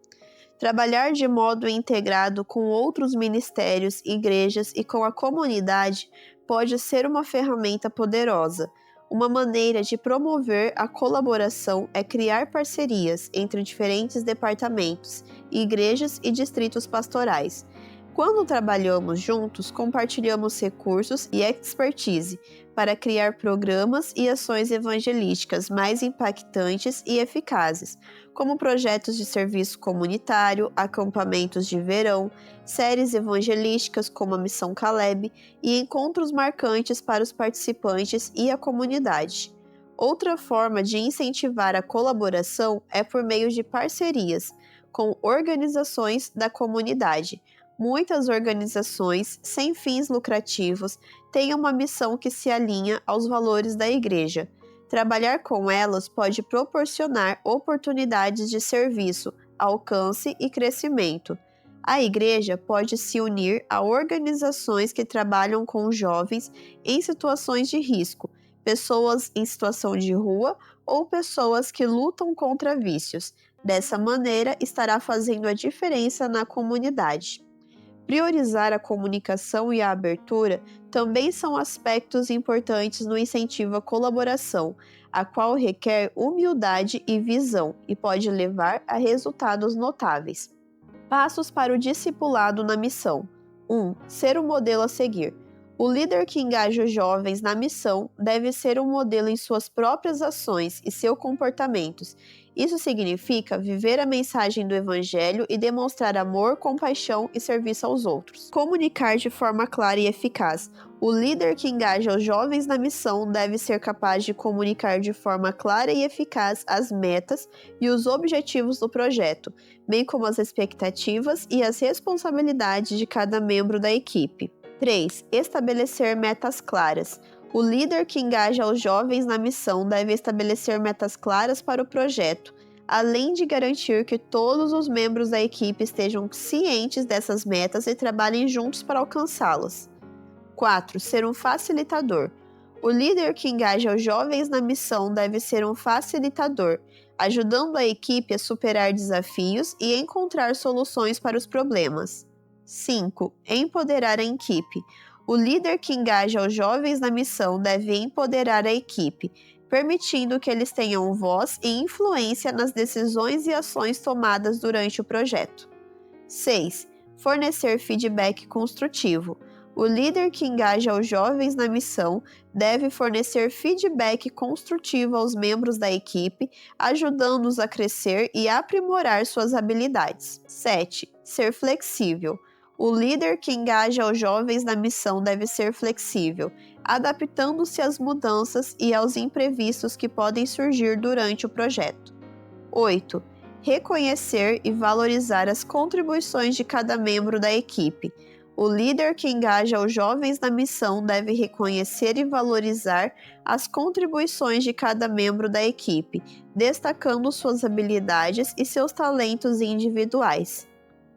Trabalhar de modo integrado com outros ministérios, igrejas e com a comunidade pode ser uma ferramenta poderosa. Uma maneira de promover a colaboração é criar parcerias entre diferentes departamentos, igrejas e distritos pastorais. Quando trabalhamos juntos, compartilhamos recursos e expertise para criar programas e ações evangelísticas mais impactantes e eficazes, como projetos de serviço comunitário, acampamentos de verão, séries evangelísticas como a Missão Caleb e encontros marcantes para os participantes e a comunidade. Outra forma de incentivar a colaboração é por meio de parcerias com organizações da comunidade. Muitas organizações sem fins lucrativos têm uma missão que se alinha aos valores da igreja. Trabalhar com elas pode proporcionar oportunidades de serviço, alcance e crescimento. A igreja pode se unir a organizações que trabalham com jovens em situações de risco, pessoas em situação de rua ou pessoas que lutam contra vícios. Dessa maneira, estará fazendo a diferença na comunidade. Priorizar a comunicação e a abertura também são aspectos importantes no incentivo à colaboração, a qual requer humildade e visão e pode levar a resultados notáveis. Passos para o discipulado na missão. 1. Ser um modelo a seguir. O líder que engaja os jovens na missão deve ser um modelo em suas próprias ações e seus comportamentos. Isso significa viver a mensagem do Evangelho e demonstrar amor, compaixão e serviço aos outros. Comunicar de forma clara e eficaz. O líder que engaja os jovens na missão deve ser capaz de comunicar de forma clara e eficaz as metas e os objetivos do projeto, bem como as expectativas e as responsabilidades de cada membro da equipe. 3. Estabelecer metas claras. O líder que engaja os jovens na missão deve estabelecer metas claras para o projeto, além de garantir que todos os membros da equipe estejam cientes dessas metas e trabalhem juntos para alcançá-las. 4. Ser um facilitador. O líder que engaja os jovens na missão deve ser um facilitador, ajudando a equipe a superar desafios e encontrar soluções para os problemas. 5. Empoderar a equipe. O líder que engaja os jovens na missão deve empoderar a equipe, permitindo que eles tenham voz e influência nas decisões e ações tomadas durante o projeto. 6. Fornecer feedback construtivo. O líder que engaja os jovens na missão deve fornecer feedback construtivo aos membros da equipe, ajudando-os a crescer e aprimorar suas habilidades. 7. Ser flexível. O líder que engaja os jovens na missão deve ser flexível, adaptando-se às mudanças e aos imprevistos que podem surgir durante o projeto. 8. Reconhecer e valorizar as contribuições de cada membro da equipe. O líder que engaja os jovens na missão deve reconhecer e valorizar as contribuições de cada membro da equipe, destacando suas habilidades e seus talentos individuais.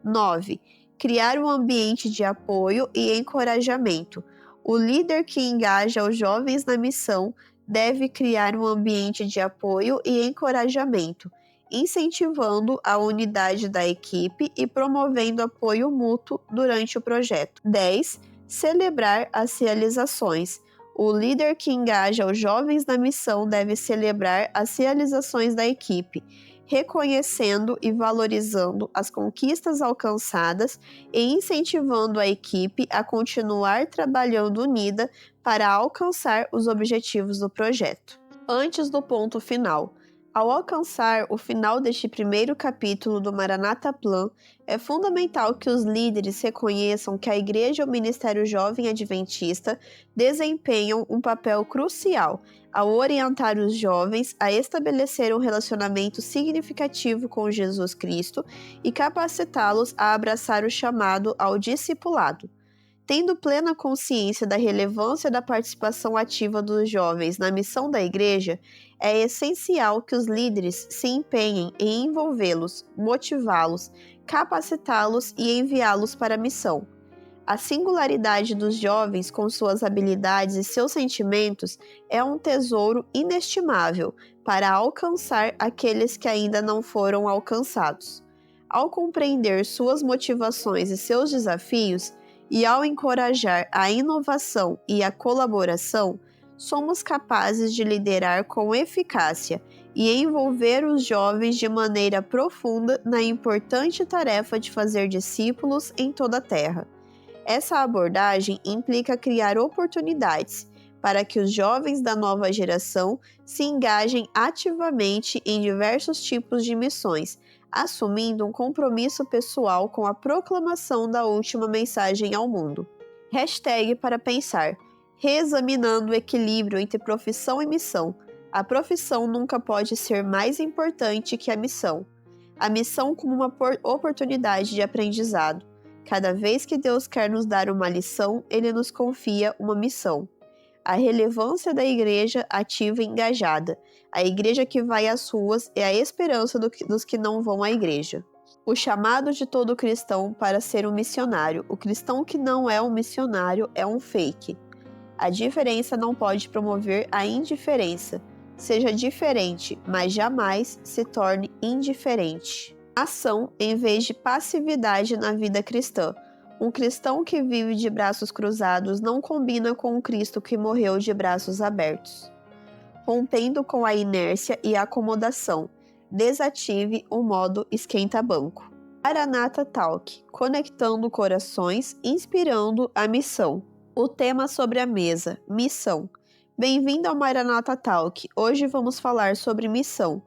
9. Criar um ambiente de apoio e encorajamento. O líder que engaja os jovens na missão deve criar um ambiente de apoio e encorajamento, incentivando a unidade da equipe e promovendo apoio mútuo durante o projeto. 10. Celebrar as realizações. O líder que engaja os jovens na missão deve celebrar as realizações da equipe, reconhecendo e valorizando as conquistas alcançadas e incentivando a equipe a continuar trabalhando unida para alcançar os objetivos do projeto. Antes do ponto final. Ao alcançar o final deste primeiro capítulo do Maranatha Plan, é fundamental que os líderes reconheçam que a Igreja e o Ministério Jovem Adventista desempenham um papel crucial ao orientar os jovens a estabelecer um relacionamento significativo com Jesus Cristo e capacitá-los a abraçar o chamado ao discipulado. Tendo plena consciência da relevância da participação ativa dos jovens na missão da Igreja, é essencial que os líderes se empenhem em envolvê-los, motivá-los, capacitá-los e enviá-los para a missão. A singularidade dos jovens com suas habilidades e seus sentimentos é um tesouro inestimável para alcançar aqueles que ainda não foram alcançados. Ao compreender suas motivações e seus desafios, e ao encorajar a inovação e a colaboração, somos capazes de liderar com eficácia e envolver os jovens de maneira profunda na importante tarefa de fazer discípulos em toda a terra. Essa abordagem implica criar oportunidades para que os jovens da nova geração se engajem ativamente em diversos tipos de missões, assumindo um compromisso pessoal com a proclamação da última mensagem ao mundo. Hashtag para pensar. Reexaminando o equilíbrio entre profissão e missão. A profissão nunca pode ser mais importante que a missão. A missão como uma oportunidade de aprendizado. Cada vez que Deus quer nos dar uma lição, Ele nos confia uma missão. A relevância da igreja ativa e engajada. A igreja que vai às ruas é a esperança dos que não vão à igreja. O chamado de todo cristão para ser um missionário. O cristão que não é um missionário é um fake. A diferença não pode promover a indiferença. Seja diferente, mas jamais se torne indiferente. Ação em vez de passividade na vida cristã. Um cristão que vive de braços cruzados não combina com um Cristo que morreu de braços abertos. Rompendo com a inércia e a acomodação. Desative o modo esquenta-banco. Maranata Talk, conectando corações, inspirando a missão. O tema sobre a mesa, missão. Bem-vindo ao Maranata Talk. Hoje vamos falar sobre missão.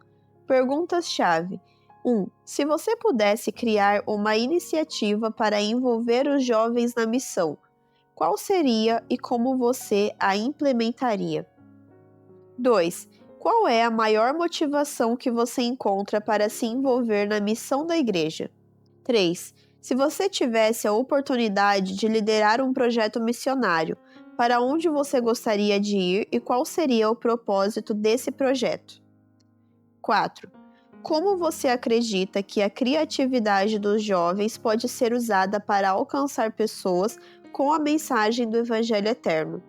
Perguntas-chave. 1. Se você pudesse criar uma iniciativa para envolver os jovens na missão, qual seria e como você a implementaria? 2. Qual é a maior motivação que você encontra para se envolver na missão da igreja? 3. Se você tivesse a oportunidade de liderar um projeto missionário, para onde você gostaria de ir e qual seria o propósito desse projeto? 4. Como você acredita que a criatividade dos jovens pode ser usada para alcançar pessoas com a mensagem do Evangelho Eterno?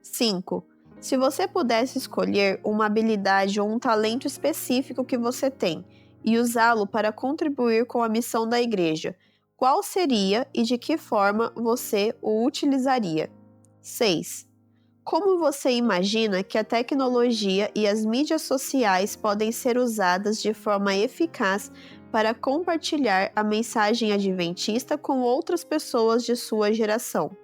5. Se você pudesse escolher uma habilidade ou um talento específico que você tem e usá-lo para contribuir com a missão da igreja, qual seria e de que forma você o utilizaria? 6. Como você imagina que a tecnologia e as mídias sociais podem ser usadas de forma eficaz para compartilhar a mensagem adventista com outras pessoas de sua geração?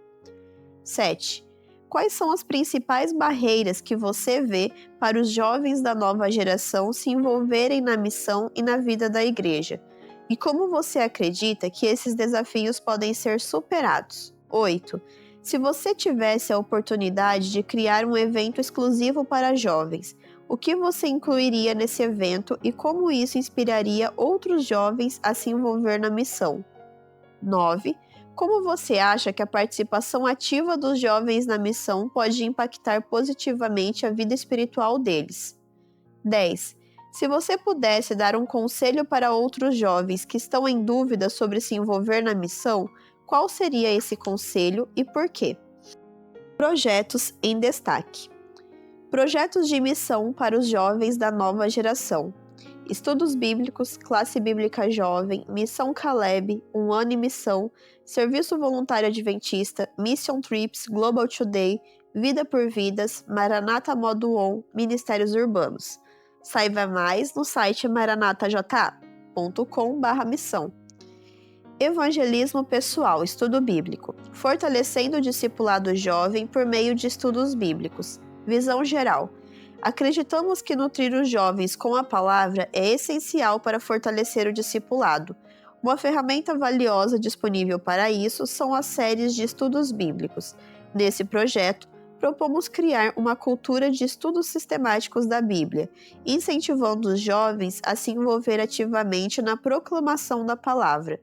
7. Quais são as principais barreiras que você vê para os jovens da nova geração se envolverem na missão e na vida da igreja? E como você acredita que esses desafios podem ser superados? 8. Se você tivesse a oportunidade de criar um evento exclusivo para jovens, o que você incluiria nesse evento e como isso inspiraria outros jovens a se envolver na missão? 9. Como você acha que a participação ativa dos jovens na missão pode impactar positivamente a vida espiritual deles? 10. Se você pudesse dar um conselho para outros jovens que estão em dúvida sobre se envolver na missão, qual seria esse conselho e por quê? Projetos em destaque. Projetos de missão para os jovens da nova geração. Estudos bíblicos, classe bíblica jovem, Missão Caleb, Um Ano em Missão, Serviço Voluntário Adventista, Mission Trips, Global Today, Vida por Vidas, Maranata Modo On, Ministérios Urbanos. Saiba mais no site maranataj.com/missão. Evangelismo pessoal, estudo bíblico. Fortalecendo o discipulado jovem por meio de estudos bíblicos. Visão geral. Acreditamos que nutrir os jovens com a palavra é essencial para fortalecer o discipulado. Uma ferramenta valiosa disponível para isso são as séries de estudos bíblicos. Nesse projeto, propomos criar uma cultura de estudos sistemáticos da Bíblia, incentivando os jovens a se envolver ativamente na proclamação da palavra.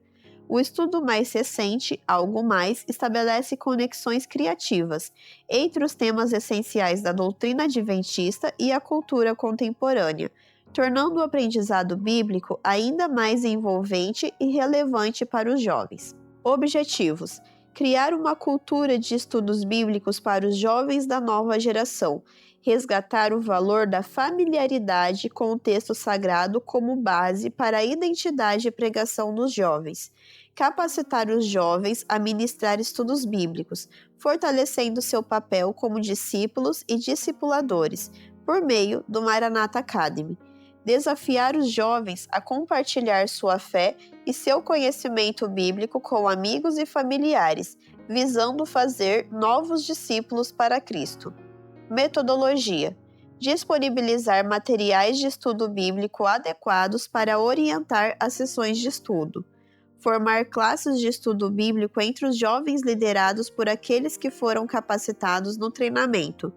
O estudo mais recente, Algo Mais, estabelece conexões criativas entre os temas essenciais da doutrina adventista e a cultura contemporânea, tornando o aprendizado bíblico ainda mais envolvente e relevante para os jovens. Objetivos: criar uma cultura de estudos bíblicos para os jovens da nova geração, resgatar o valor da familiaridade com o texto sagrado como base para a identidade e pregação dos jovens, capacitar os jovens a ministrar estudos bíblicos, fortalecendo seu papel como discípulos e discipuladores, por meio do Maranatha Academy. Desafiar os jovens a compartilhar sua fé e seu conhecimento bíblico com amigos e familiares, visando fazer novos discípulos para Cristo. Metodologia: disponibilizar materiais de estudo bíblico adequados para orientar as sessões de estudo. Formar classes de estudo bíblico entre os jovens liderados por aqueles que foram capacitados no treinamento.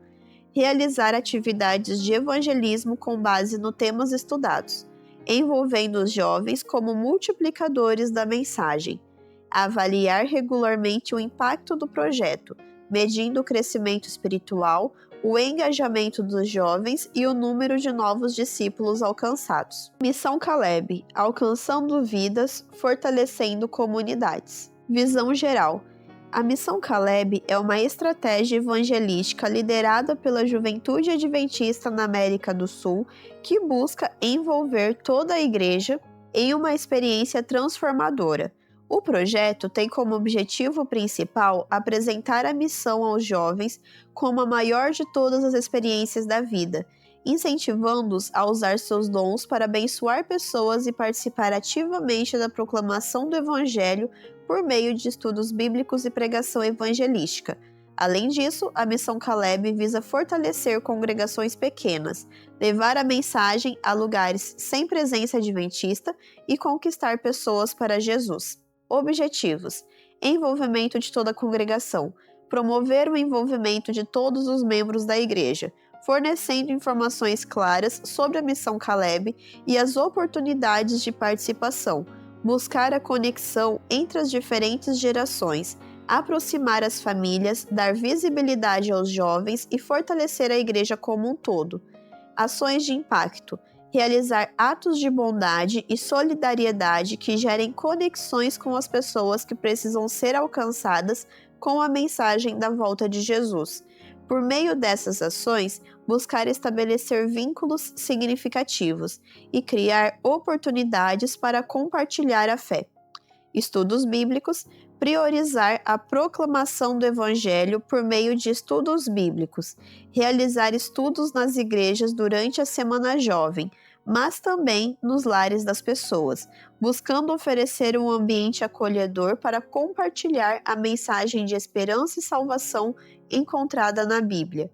Realizar atividades de evangelismo com base nos temas estudados, envolvendo os jovens como multiplicadores da mensagem. Avaliar regularmente o impacto do projeto, medindo o crescimento espiritual, o engajamento dos jovens e o número de novos discípulos alcançados. Missão Caleb: alcançando vidas, fortalecendo comunidades. Visão geral: a Missão Caleb é uma estratégia evangelística liderada pela Juventude Adventista na América do Sul que busca envolver toda a igreja em uma experiência transformadora. O projeto tem como objetivo principal apresentar a missão aos jovens como a maior de todas as experiências da vida, incentivando-os a usar seus dons para abençoar pessoas e participar ativamente da proclamação do Evangelho por meio de estudos bíblicos e pregação evangelística. Além disso, a Missão Caleb visa fortalecer congregações pequenas, levar a mensagem a lugares sem presença adventista e conquistar pessoas para Jesus. Objetivos: envolvimento de toda a congregação, promover o envolvimento de todos os membros da igreja, fornecendo informações claras sobre a Missão Caleb e as oportunidades de participação, buscar a conexão entre as diferentes gerações, aproximar as famílias, dar visibilidade aos jovens e fortalecer a igreja como um todo. Ações de impacto: realizar atos de bondade e solidariedade que gerem conexões com as pessoas que precisam ser alcançadas com a mensagem da volta de Jesus. Por meio dessas ações, buscar estabelecer vínculos significativos e criar oportunidades para compartilhar a fé. Estudos bíblicos: priorizar a proclamação do Evangelho por meio de estudos bíblicos, realizar estudos nas igrejas durante a Semana Jovem, mas também nos lares das pessoas, buscando oferecer um ambiente acolhedor para compartilhar a mensagem de esperança e salvação encontrada na Bíblia.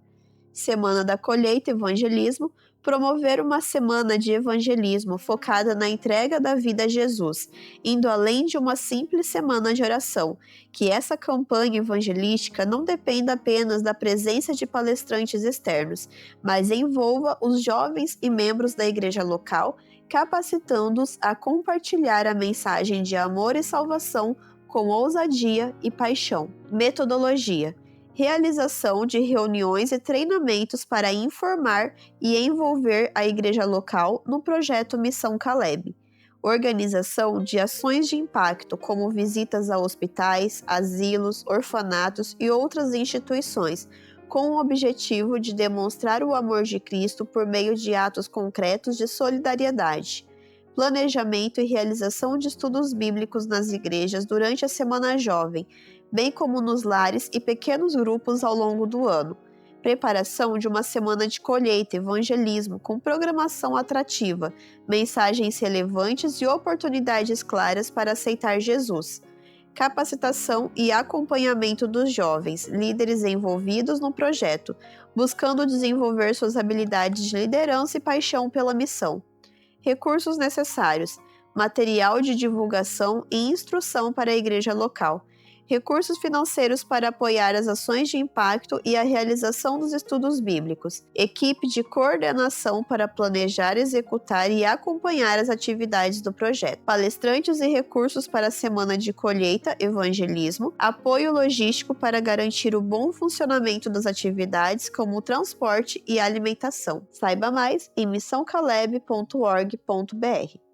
Semana da Colheita Evangelismo: promover uma semana de evangelismo focada na entrega da vida a Jesus, indo além de uma simples semana de oração, que essa campanha evangelística não dependa apenas da presença de palestrantes externos, mas envolva os jovens e membros da igreja local, capacitando-os a compartilhar a mensagem de amor e salvação com ousadia e paixão. Metodologia: realização de reuniões e treinamentos para informar e envolver a igreja local no projeto Missão Caleb. Organização de ações de impacto, como visitas a hospitais, asilos, orfanatos e outras instituições, com o objetivo de demonstrar o amor de Cristo por meio de atos concretos de solidariedade. Planejamento e realização de estudos bíblicos nas igrejas durante a Semana Jovem, bem como nos lares e pequenos grupos ao longo do ano. Preparação de uma semana de colheita, evangelismo, com programação atrativa, mensagens relevantes e oportunidades claras para aceitar Jesus. Capacitação e acompanhamento dos jovens, líderes envolvidos no projeto, buscando desenvolver suas habilidades de liderança e paixão pela missão. Recursos necessários: material de divulgação e instrução para a igreja local. Recursos financeiros para apoiar as ações de impacto e a realização dos estudos bíblicos. Equipe de coordenação para planejar, executar e acompanhar as atividades do projeto. Palestrantes e recursos para a semana de colheita, evangelismo. Apoio logístico para garantir o bom funcionamento das atividades, como o transporte e alimentação. Saiba mais em missãocaleb.org.br.